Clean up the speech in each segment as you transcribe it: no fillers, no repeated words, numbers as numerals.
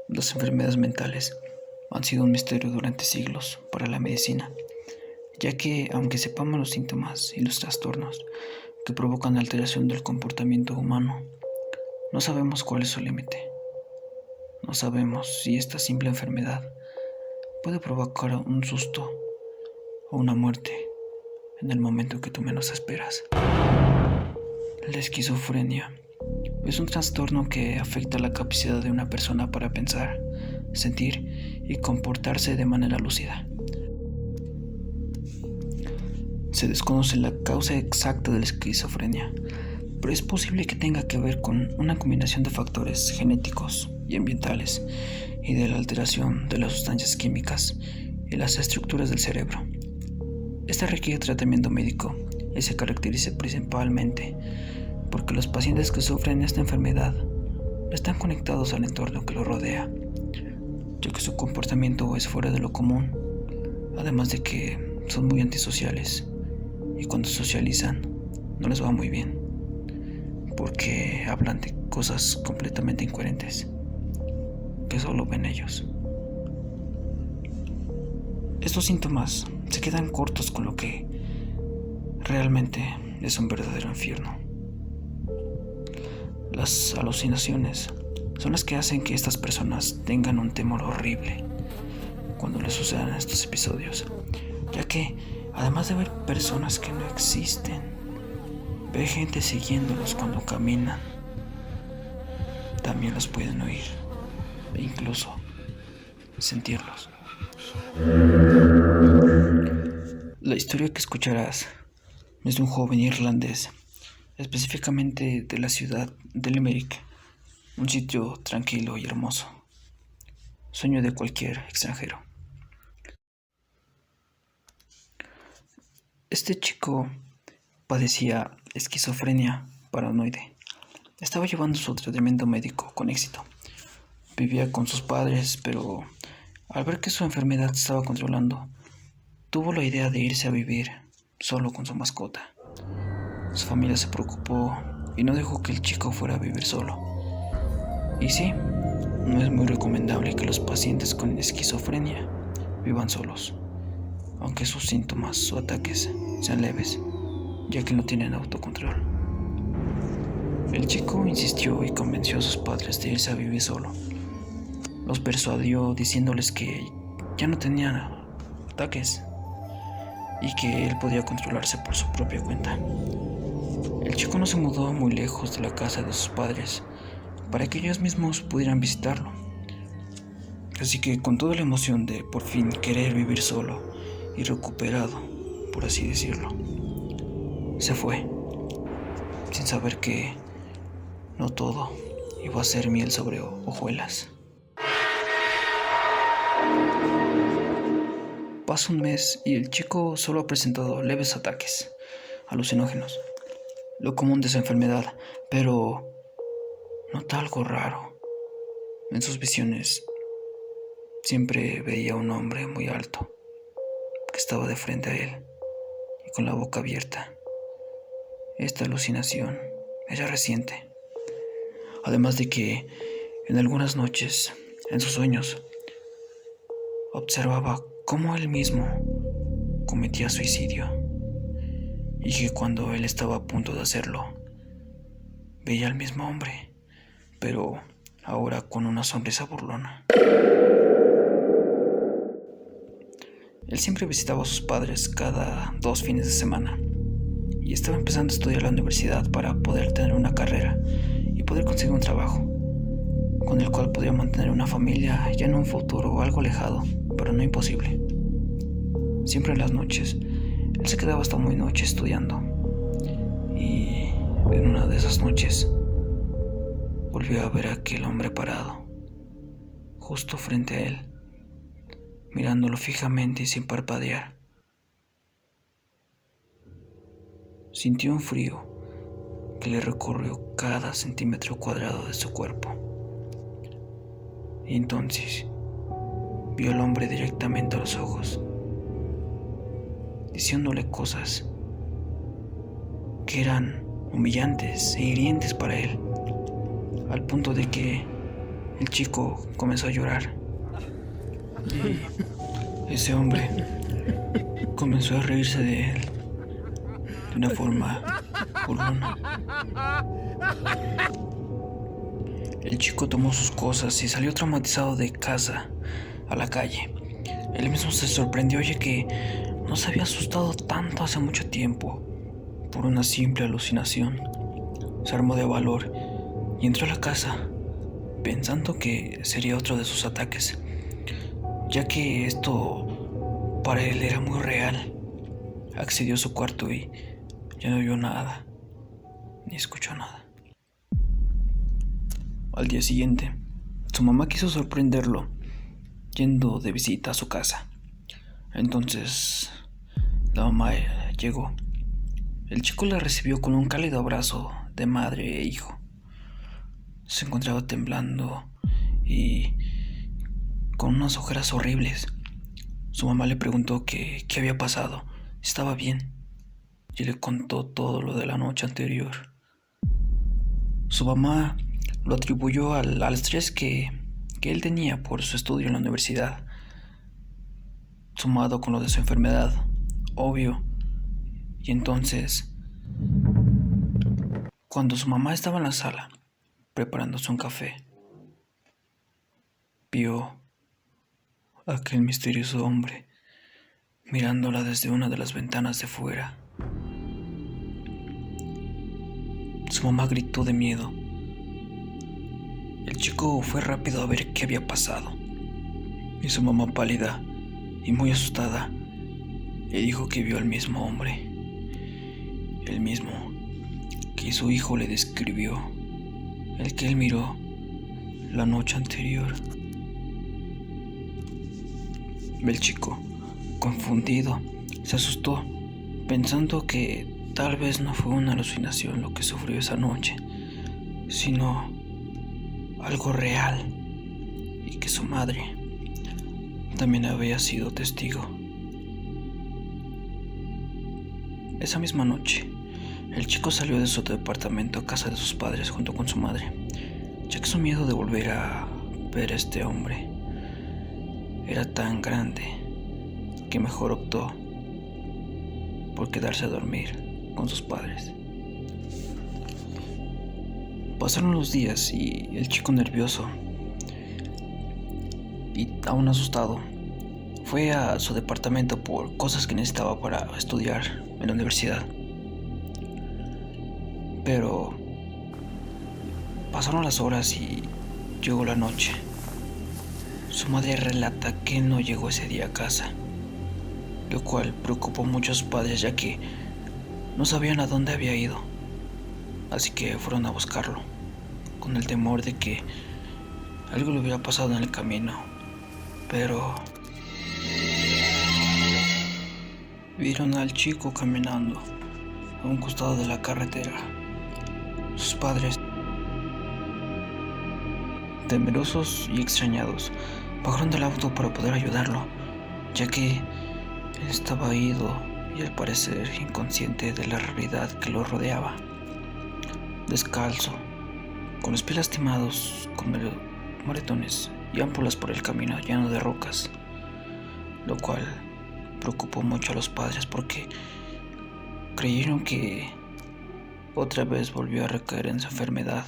Las enfermedades mentales han sido un misterio durante siglos para la medicina, ya que aunque sepamos los síntomas y los trastornos que provocan alteración del comportamiento humano, no sabemos cuál es su límite. No sabemos si esta simple enfermedad puede provocar un susto o una muerte en el momento que tú menos esperas. La esquizofrenia es un trastorno que afecta la capacidad de una persona para pensar, sentir y comportarse de manera lúcida. Se desconoce la causa exacta de la esquizofrenia, pero es posible que tenga que ver con una combinación de factores genéticos y ambientales y de la alteración de las sustancias químicas y las estructuras del cerebro. Esta requiere tratamiento médico y se caracteriza principalmente porque los pacientes que sufren esta enfermedad no están conectados al entorno que los rodea, ya que su comportamiento es fuera de lo común, además de que son muy antisociales y cuando socializan no les va muy bien, porque hablan de cosas completamente incoherentes que solo ven ellos. Estos síntomas se quedan cortos con lo que realmente es un verdadero infierno. Las alucinaciones son las que hacen que estas personas tengan un temor horrible cuando les sucedan estos episodios, ya que además de ver personas que no existen, ve gente siguiéndolos cuando caminan, también los pueden oír e incluso sentirlos. La historia que escucharás es de un joven irlandés, específicamente de la ciudad de Limerick, un sitio tranquilo y hermoso, sueño de cualquier extranjero. Este chico padecía esquizofrenia paranoide. Estaba llevando su tratamiento médico con éxito. Vivía con sus padres, pero al ver que su enfermedad se estaba controlando, tuvo la idea de irse a vivir solo con su mascota. Su familia se preocupó y no dejó que el chico fuera a vivir solo. Y sí, no es muy recomendable que los pacientes con esquizofrenia vivan solos, aunque sus síntomas o ataques sean leves, ya que no tienen autocontrol. El chico insistió y convenció a sus padres de irse a vivir solo. Los persuadió diciéndoles que ya no tenía ataques y que él podía controlarse por su propia cuenta. El chico no se mudó muy lejos de la casa de sus padres para que ellos mismos pudieran visitarlo. Así que con toda la emoción de por fin querer vivir solo y recuperado, por así decirlo, se fue, sin saber que no todo iba a ser miel sobre hojuelas. Pasa un mes y el chico solo ha presentado leves ataques alucinógenos, lo común de su enfermedad, pero nota algo raro. En sus visiones siempre veía a un hombre muy alto que estaba de frente a él y con la boca abierta. Esta alucinación era reciente, además de que en algunas noches, en sus sueños, observaba cómo él mismo cometía suicidio y que cuando él estaba a punto de hacerlo, veía al mismo hombre, pero ahora con una sonrisa burlona. Él siempre visitaba a sus padres cada 2 fines de semana y estaba empezando a estudiar la universidad para poder tener una carrera y poder conseguir un trabajo con el cual podría mantener una familia ya en un futuro algo alejado, pero no imposible. Siempre en las noches, él se quedaba hasta muy noche estudiando y en una de esas noches volvió a ver a aquel hombre parado, justo frente a él, mirándolo fijamente y sin parpadear. Sintió un frío que le recorrió cada centímetro cuadrado de su cuerpo. Y entonces vio al hombre directamente a los ojos, diciéndole cosas que eran humillantes e hirientes para él, al punto de que El chico comenzó a llorar y ese hombre comenzó a reírse de él de una forma burlona. El chico tomó sus cosas y salió traumatizado de casa a la calle. Él mismo se sorprendió ya que no se había asustado tanto hace mucho tiempo por una simple alucinación. Se armó de valor y entró a la casa pensando que sería otro de sus ataques, ya que esto para él era muy real. Accedió a su cuarto y ya no vio nada, ni escuchó nada. Al día siguiente, su mamá quiso sorprenderlo yendo de visita a su casa. Entonces, la mamá llegó. El chico la recibió con un cálido abrazo de madre e hijo. Se encontraba temblando y con unas ojeras horribles. Su mamá le preguntó qué había pasado. Estaba bien y le contó todo lo de la noche anterior. Su mamá lo atribuyó al estrés que él tenía por su estudio en la universidad, sumado con lo de su enfermedad, obvio. Y entonces, cuando su mamá estaba en la sala preparándose un café, vio a aquel misterioso hombre mirándola desde una de las ventanas de fuera. Su mamá gritó de miedo. El chico fue rápido a ver qué había pasado y su mamá, pálida y muy asustada, le dijo que vio al mismo hombre, el mismo que su hijo le describió, el que él miró la noche anterior. El chico, confundido, se asustó, pensando que tal vez no fue una alucinación lo que sufrió esa noche, sino algo real, y que su madre también había sido testigo. Esa misma noche, el chico salió de su departamento a casa de sus padres junto con su madre, ya que su miedo de volver a ver a este hombre era tan grande que mejor optó por quedarse a dormir con sus padres. Pasaron los días y el chico, nervioso y aún asustado, fue a su departamento por cosas que necesitaba para estudiar en la universidad. Pero pasaron las horas y llegó la noche. Su madre relata que no llegó ese día a casa, lo cual preocupó mucho a sus padres, ya que no sabían a dónde había ido. Así que fueron a buscarlo, con el temor de que algo le hubiera pasado en el camino. Pero vieron al chico caminando a un costado de la carretera. Sus padres, temerosos y extrañados, bajaron del auto para poder ayudarlo, ya que él estaba ido y al parecer inconsciente de la realidad que lo rodeaba. Descalzo, con los pies lastimados, con moretones y ámpulas por el camino lleno de rocas, lo cual preocupó mucho a los padres porque creyeron que otra vez volvió a recaer en su enfermedad.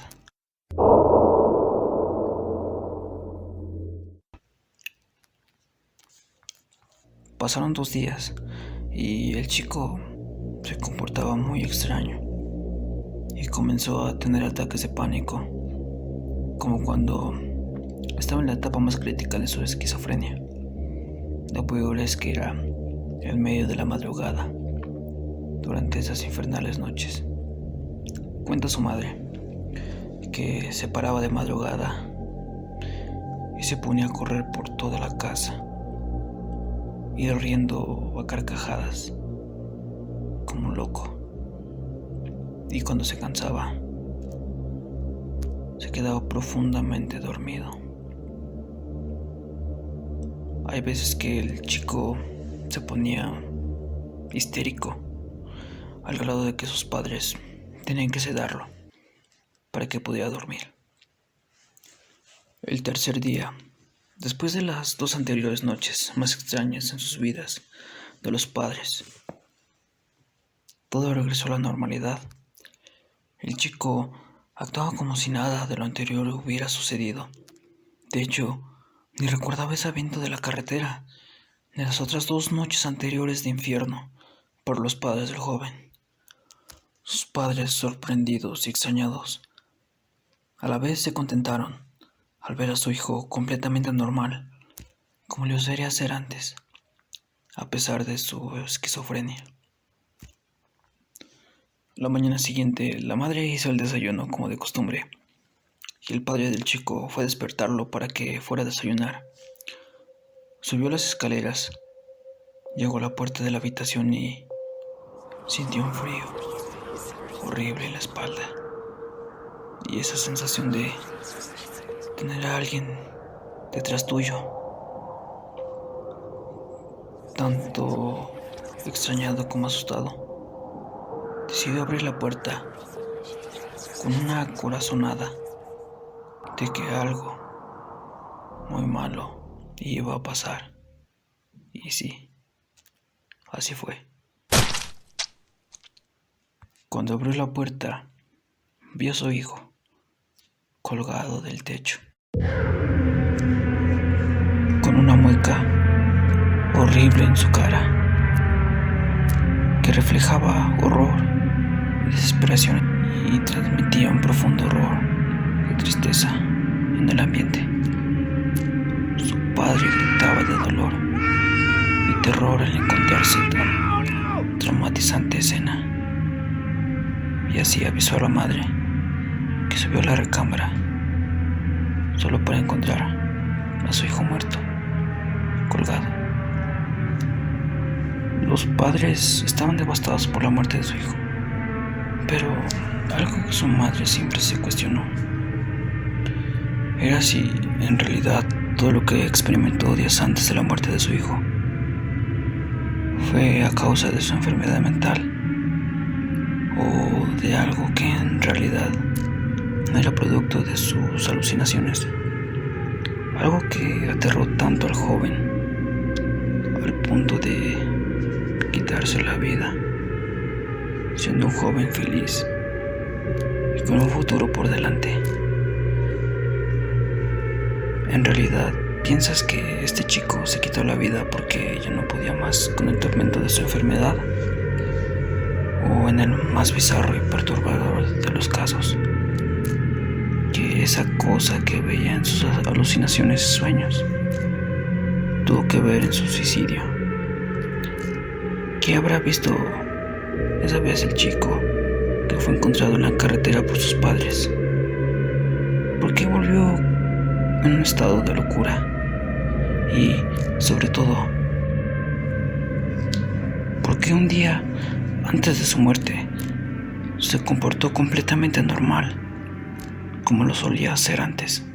Pasaron 2 días y el chico se comportaba muy extraño y comenzó a tener ataques de pánico, como cuando estaba en la etapa más crítica de su esquizofrenia. Lo peor es que era en medio de la madrugada, durante esas infernales noches. Cuenta su madre que se paraba de madrugada y se ponía a correr por toda la casa, y riendo a carcajadas como un loco. Y cuando se cansaba, se quedaba profundamente dormido. Hay veces que el chico se ponía histérico, al grado de que sus padres tenían que sedarlo para que pudiera dormir. El tercer día, después de las dos anteriores noches más extrañas en sus vidas de los padres, todo regresó a la normalidad. El chico actuaba como si nada de lo anterior hubiera sucedido. De hecho, ni recordaba ese evento de la carretera, ni las otras dos noches anteriores de infierno por los padres del joven. Sus padres, sorprendidos y extrañados, a la vez se contentaron al ver a su hijo completamente normal, como le solía ser antes, a pesar de su esquizofrenia. La mañana siguiente, la madre hizo el desayuno como de costumbre, y el padre del chico fue a despertarlo para que fuera a desayunar. Subió las escaleras, llegó a la puerta de la habitación y sintió un frío horrible en la espalda, y esa sensación de tener a alguien detrás tuyo, tanto extrañado como asustado. Decidió abrir la puerta con una corazonada de que algo muy malo iba a pasar. Y sí, así fue. Cuando abrió la puerta, vio a su hijo colgado del techo, con una mueca horrible en su cara, que reflejaba horror y desesperación y transmitía un profundo horror y tristeza en el ambiente. Su padre gritaba de dolor y terror al encontrarse tan traumatizante escena, y así avisó a la madre, que subió a la recámara solo para encontrar a su hijo muerto, colgado. Los padres estaban devastados por la muerte de su hijo, pero algo que su madre siempre se cuestionó era si en realidad todo lo que experimentó días antes de la muerte de su hijo fue a causa de su enfermedad mental o de algo que en realidad era producto de sus alucinaciones. Algo que aterró tanto al joven al punto de quitarse la vida, siendo un joven feliz y con un futuro por delante. En realidad, ¿piensas que este chico se quitó la vida porque ya no podía más con el tormento de su enfermedad? ¿O en el más bizarro y perturbador de los casos, que esa cosa que veía en sus alucinaciones y sueños tuvo que ver en su suicidio? ¿Qué habrá visto esa vez el chico que fue encontrado en la carretera por sus padres? ¿Por qué volvió en un estado de locura? Y, sobre todo, ¿por qué un día antes de su muerte se comportó completamente normal, como lo solía hacer antes,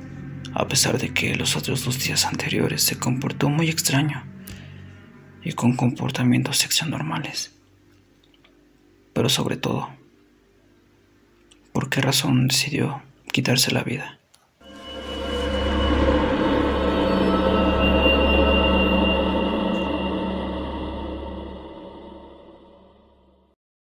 a pesar de que los otros 2 días anteriores se comportó muy extraño y con comportamientos extranormales? Pero sobre todo, ¿por qué razón decidió quitarse la vida?